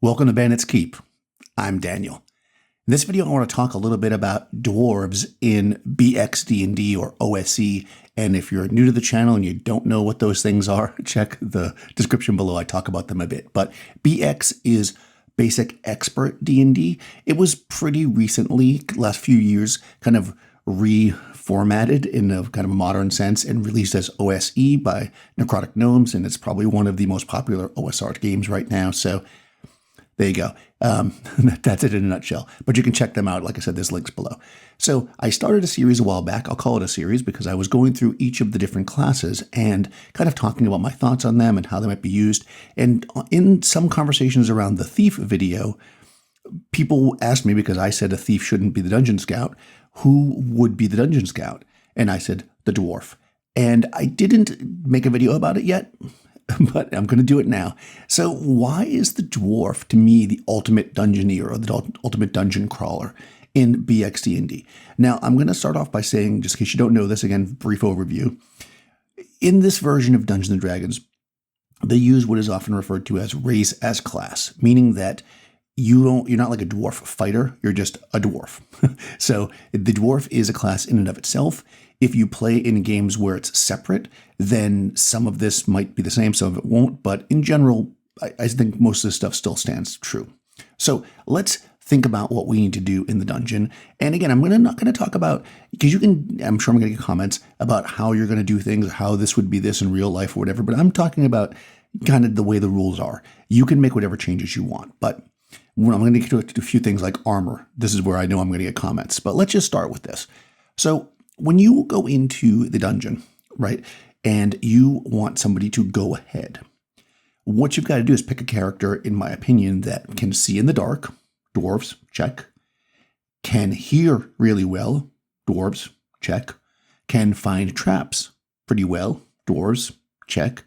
Welcome to Bandit's Keep. I'm Daniel. In this video, I want to talk a little bit about dwarves in BXD&D or OSE. And if you're new to the channel and you don't know what those things are, check the description below. I talk about them a bit. But BX is Basic Expert D&D. It was pretty recently, last few years, kind of reformatted in a kind of a modern sense and released as OSE by Necrotic Gnomes. And it's probably one of the most popular OSR games right now. So there you go. That's it in a nutshell. But you can check them out. Like I said, there's links below. So I started a series a while back. I'll call it a series because I was going through each of the different classes and kind of talking about my thoughts on them and how they might be used. And in some conversations around the thief video, people asked me, because I said a thief shouldn't be the dungeon scout, who would be the dungeon scout? And I said the dwarf. And I didn't make a video about it yet, but I'm going to do it now. So why is the dwarf, to me, the ultimate dungeoneer or the ultimate dungeon crawler in BXD&D? Now, I'm going to start off by saying, just in case you don't know this, again, brief overview. In this version of Dungeons & Dragons, they use what is often referred to as race as class, meaning that you're not like a dwarf fighter, you're just a dwarf. So the dwarf is a class in and of itself. If you play in games where it's separate, then some of this might be the same, some of it won't. But in general, I think most of this stuff still stands true. So let's think about what we need to do in the dungeon. And again, I'm not going to talk about, because I'm sure I'm going to get comments about how you're going to do things, how this would be this in real life or whatever. But I'm talking about kind of the way the rules are. You can make whatever changes you want. But when I'm going to get to a few things like armor, this is where I know I'm going to get comments. But let's just start with this. So when you go into the dungeon, right, and you want somebody to go ahead, what you've got to do is pick a character, in my opinion, that can see in the dark, dwarves, check, can hear really well, dwarves, check, can find traps pretty well, dwarves, check,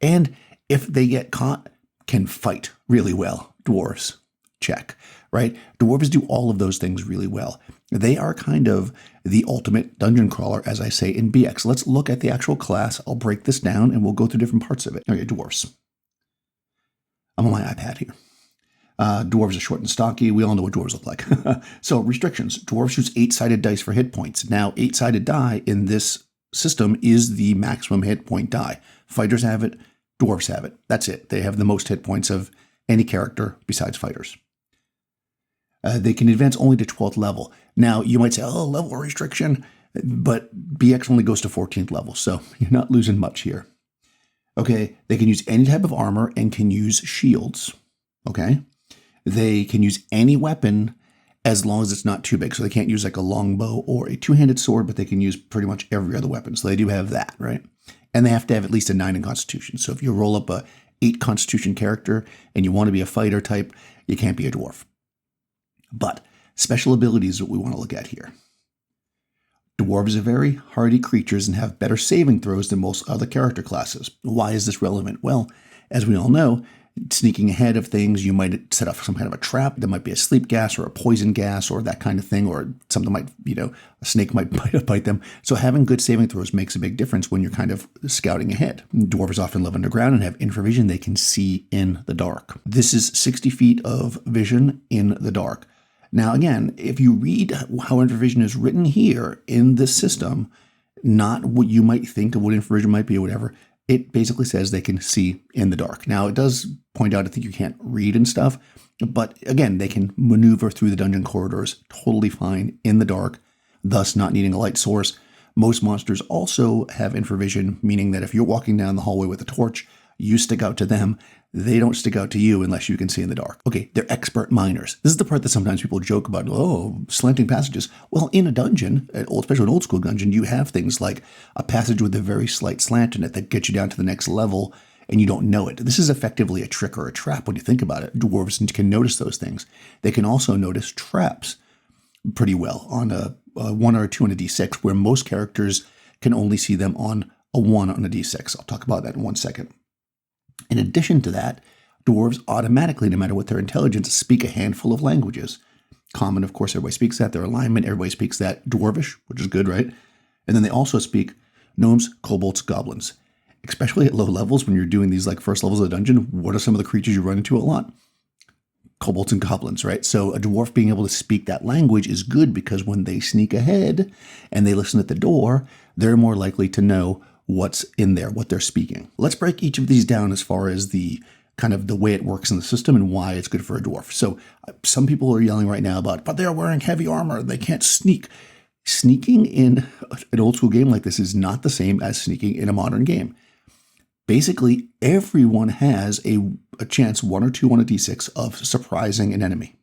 and if they get caught, can fight really well, dwarves, check, right? Dwarves do all of those things really well. They are kind of the ultimate dungeon crawler, as I say, in BX. Let's look at the actual class. I'll break this down and we'll go through different parts of it. Okay, dwarves. I'm on my iPad here. Dwarves are short and stocky. We all know what dwarves look like. So restrictions. Dwarves use 8-sided dice for hit points. Now, 8-sided die in this system is the maximum hit point die. Fighters have it. Dwarves have it. That's it. They have the most hit points of any character besides fighters. They can advance only to 12th level. Now, you might say, oh, level restriction, but BX only goes to 14th level, so you're not losing much here. Okay, they can use any type of armor and can use shields, okay? They can use any weapon as long as it's not too big, so they can't use like a longbow or a two-handed sword, but they can use pretty much every other weapon, so they do have that, right? And they have to have at least a 9 in Constitution, so if you roll up a 8 Constitution character and you want to be a fighter type, you can't be a dwarf. But special abilities is what we want to look at here. Dwarves are very hardy creatures and have better saving throws than most other character classes. Why is this relevant? Well, as we all know, sneaking ahead of things, you might set off some kind of a trap. There might be a sleep gas or a poison gas or that kind of thing, or something might, a snake might bite them. So having good saving throws makes a big difference when you're kind of scouting ahead. Dwarves often live underground and have infravision. They can see in the dark. This is 60 feet of vision in the dark. Now, again, if you read how infravision is written here in this system, not what you might think of what infravision might be or whatever, it basically says they can see in the dark. Now, it does point out, I think you can't read and stuff, but again, they can maneuver through the dungeon corridors totally fine in the dark, thus not needing a light source. Most monsters also have infravision, meaning that if you're walking down the hallway with a torch, you stick out to them. They don't stick out to you unless you can see in the dark. Okay, they're expert miners. This is the part that sometimes people joke about, oh, slanting passages. Well, in a dungeon, especially an old school dungeon, you have things like a passage with a very slight slant in it that gets you down to the next level and you don't know it. This is effectively a trick or a trap when you think about it. Dwarves can notice those things. They can also notice traps pretty well on a 1 or a 2 on a d6, where most characters can only see them on a 1 on a d6. I'll talk about that in 1 second. In addition to that, dwarves automatically, no matter what their intelligence, speak a handful of languages. Common, of course, everybody speaks that. Their alignment, everybody speaks that. Dwarvish, which is good, right? And then they also speak gnomes, kobolds, goblins. Especially at low levels when you're doing these like first levels of the dungeon, what are some of the creatures you run into a lot? kobolds and goblins, right? So a dwarf being able to speak that language is good because when they sneak ahead and they listen at the door, they're more likely to know what's in there, what they're speaking. Let's break each of these down as far as the kind of the way it works in the system and why it's good for a dwarf. So some people are yelling right now about, but they're wearing heavy armor, they can't sneak. Sneaking in an old school game like this is not the same as sneaking in a modern game. Basically, everyone has a chance, 1 or 2 on a d6, of surprising an enemy.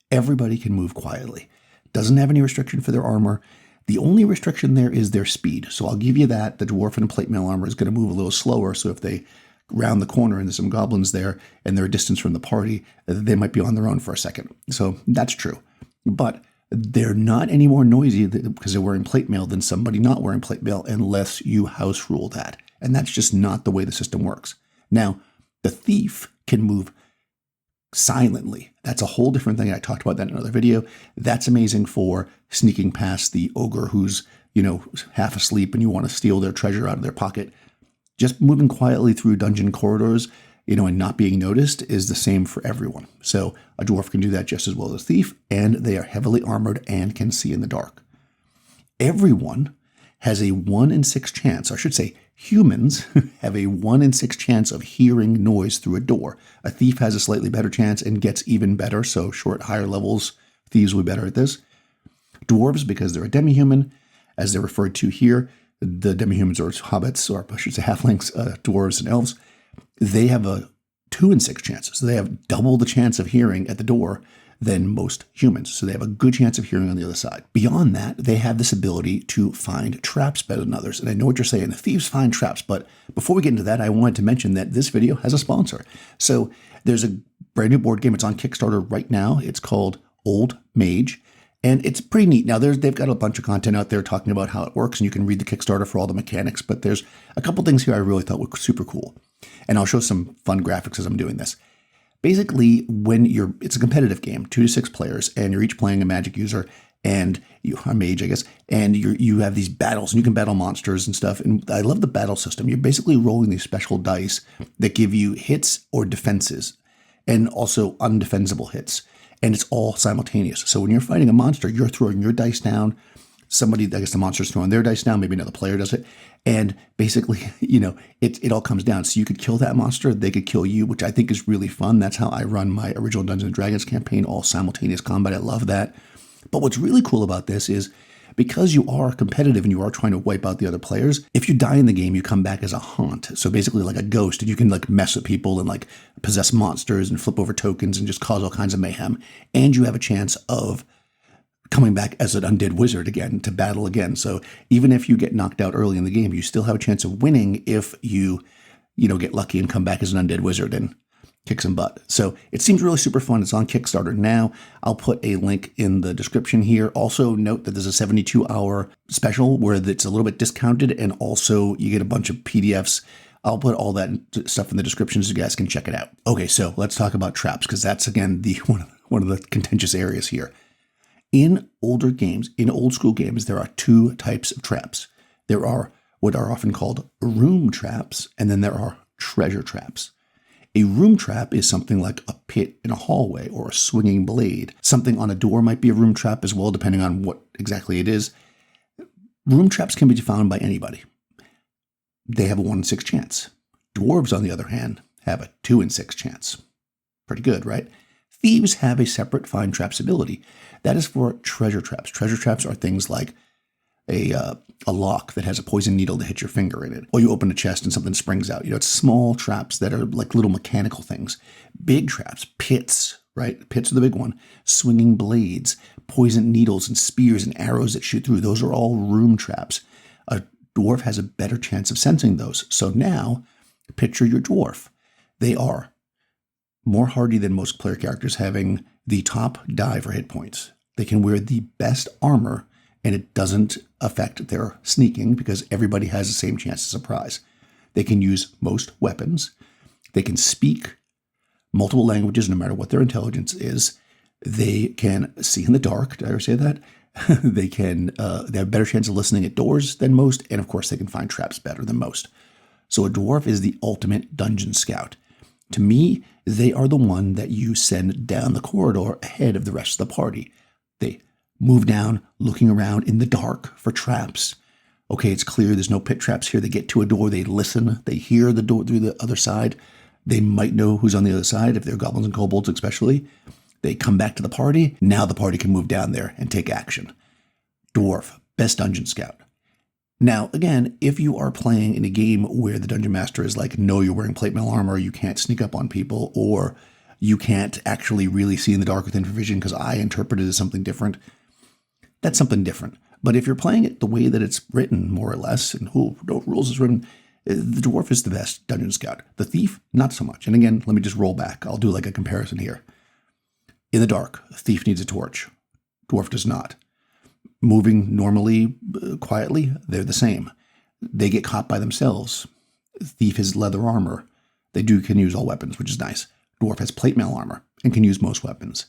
Everybody can move quietly. Doesn't have any restriction for their armor. The only restriction there is their speed. So I'll give you that. The dwarf in plate mail armor is going to move a little slower. So if they round the corner and there's some goblins there and they're a distance from the party, they might be on their own for a second. So that's true. But they're not any more noisy because they're wearing plate mail than somebody not wearing plate mail unless you house rule that. And that's just not the way the system works. Now, the thief can move silently. That's a whole different thing. I talked about that in another video. That's amazing for sneaking past the ogre who's, half asleep and you want to steal their treasure out of their pocket. Just moving quietly through dungeon corridors, and not being noticed is the same for everyone. So a dwarf can do that just as well as a thief, and they are heavily armored and can see in the dark. Everyone has a 1 in 6 chance, or I should say humans have a 1 in 6 chance of hearing noise through a door. A thief has a slightly better chance and gets even better, so at higher levels, thieves will be better at this. Dwarves, because they're a demi-human, as they're referred to here, the demi-humans are hobbits, or I should say halflings, dwarves, and elves. They have a 2 in 6 chance. So they have double the chance of hearing at the door than most humans. So they have a good chance of hearing on the other side. Beyond that, they have this ability to find traps better than others. And I know what you're saying, the thieves find traps. But before we get into that, I wanted to mention that this video has a sponsor. So there's a brand new board game. It's on Kickstarter right now. It's called Old Mage. And it's pretty neat. Now, they've got a bunch of content out there talking about how it works, and you can read the Kickstarter for all the mechanics, but there's a couple things here I really thought were super cool. And I'll show some fun graphics as I'm doing this. Basically, it's a competitive game, 2 to 6 players, and you're each playing a magic user, and a mage, I guess, and you have these battles, and you can battle monsters and stuff. And I love the battle system. You're basically rolling these special dice that give you hits or defenses, and also undefensible hits. And it's all simultaneous. So when you're fighting a monster, you're throwing your dice down. Somebody, I guess the monster's throwing their dice down. Maybe another player does it. And basically, it all comes down. So you could kill that monster. They could kill you, which I think is really fun. That's how I run my original Dungeons & Dragons campaign, all simultaneous combat. I love that. But what's really cool about this is because you are competitive and you are trying to wipe out the other players, if you die in the game, you come back as a haunt. So basically like a ghost, and you can mess with people and possess monsters and flip over tokens and just cause all kinds of mayhem. And you have a chance of coming back as an undead wizard again to battle again. So even if you get knocked out early in the game, you still have a chance of winning if you get lucky and come back as an undead wizard and kick some butt. So it seems really super fun. It's on Kickstarter now. I'll put a link in the description here. Also note that there's a 72-hour special where it's a little bit discounted, and also you get a bunch of PDFs. I'll put all that stuff in the description so you guys can check it out. Okay, so let's talk about traps, because that's, again, one of the contentious areas here. In older games, in old school games, there are 2 types of traps. There are what are often called room traps, and then there are treasure traps. A room trap is something like a pit in a hallway or a swinging blade. Something on a door might be a room trap as well, depending on what exactly it is. Room traps can be found by anybody. They have a 1 in 6 chance. Dwarves, on the other hand, have a 2 in 6 chance. Pretty good, right? Thieves have a separate find traps ability. That is for treasure traps. Treasure traps are things like a lock that has a poison needle to hit your finger in it, or you open a chest and something springs out. It's small traps that are like little mechanical things. Big traps, pits, right? Pits are the big one. Swinging blades, poison needles and spears and arrows that shoot through. Those are all room traps. A dwarf has a better chance of sensing those. So now, picture your dwarf. They are more hardy than most player characters, having the top die for hit points. They can wear the best armor, and it doesn't affect their sneaking because everybody has the same chance of surprise. They can use most weapons. They can speak multiple languages no matter what their intelligence is. They can see in the dark. Did I ever say that? They have a better chance of listening at doors than most, and of course they can find traps better than most. So a dwarf is the ultimate dungeon scout. To me, They are the one that you send down the corridor ahead of the rest of the party. They move down, looking around in the dark for traps. Okay, it's clear there's no pit traps here. They get to a door, they listen, they hear the door through the other side. They might know who's on the other side, if they're goblins and kobolds especially. They come back to the party. Now the party can move down there and take action. Dwarf, best dungeon scout. Now, again, if you are playing in a game where the dungeon master is like, no, you're wearing plate mail armor, you can't sneak up on people, or you can't actually really see in the dark with infravision because I interpret it as something different, that's something different. But if you're playing it the way that it's written, more or less, and no rules is written, the dwarf is the best dungeon scout. The thief, not so much. And again, let me just roll back. I'll do like a comparison here. In the dark, a thief needs a torch. Dwarf does not. Moving normally, quietly, they're the same. They get caught by themselves. Thief has leather armor. They can use all weapons, which is nice. Dwarf has plate mail armor and can use most weapons.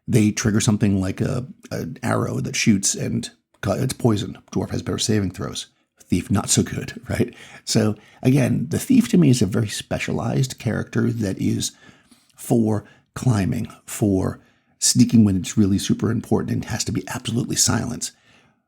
They trigger something like an arrow that shoots and it's poison. Dwarf has better saving throws. Thief, not so good, right? So again, the thief to me is a very specialized character that is for climbing, for sneaking when it's really super important and has to be absolutely silent.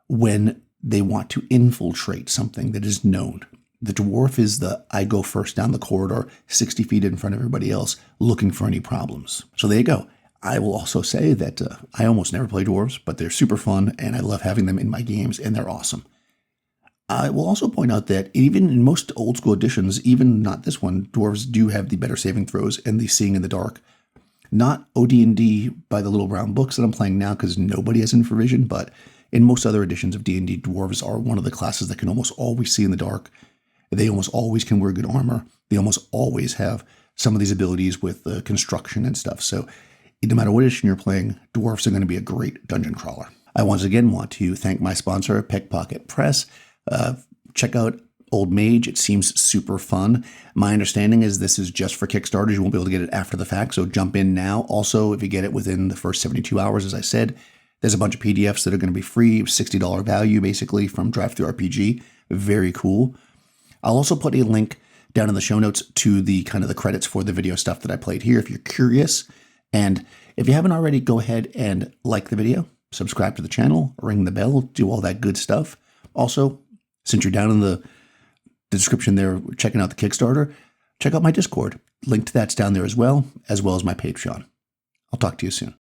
When they want to infiltrate something that is known. The dwarf is I go first down the corridor, 60 feet in front of everybody else, looking for any problems. So there you go. I will also say that I almost never play dwarves, but they're super fun, and I love having them in my games, and they're awesome. I will also point out that even in most old school editions, even not this one, dwarves do have the better saving throws and the seeing in the dark. Not OD&D by the little brown books that I'm playing now because nobody has infravision, but in most other editions of D&D, dwarves are one of the classes that can almost always see in the dark. They almost always can wear good armor. They almost always have some of these abilities with construction and stuff. So no matter what edition you're playing, dwarves are going to be a great dungeon crawler. I once again want to thank my sponsor, Pickpocket Press. Check out Old Mage. It seems super fun. My understanding is this is just for Kickstarters. You won't be able to get it after the fact, so jump in now. Also, if you get it within the first 72 hours, as I said, there's a bunch of PDFs that are going to be free, $60 value basically from DCC. Very cool. I'll also put a link down in the show notes to the kind of the credits for the video stuff that I played here if you're curious. And if you haven't already, go ahead and like the video, subscribe to the channel, ring the bell, do all that good stuff. Also, since you're down in the description there checking out the Kickstarter, check out my Discord. Link to that's down there as well as my Patreon. I'll talk to you soon.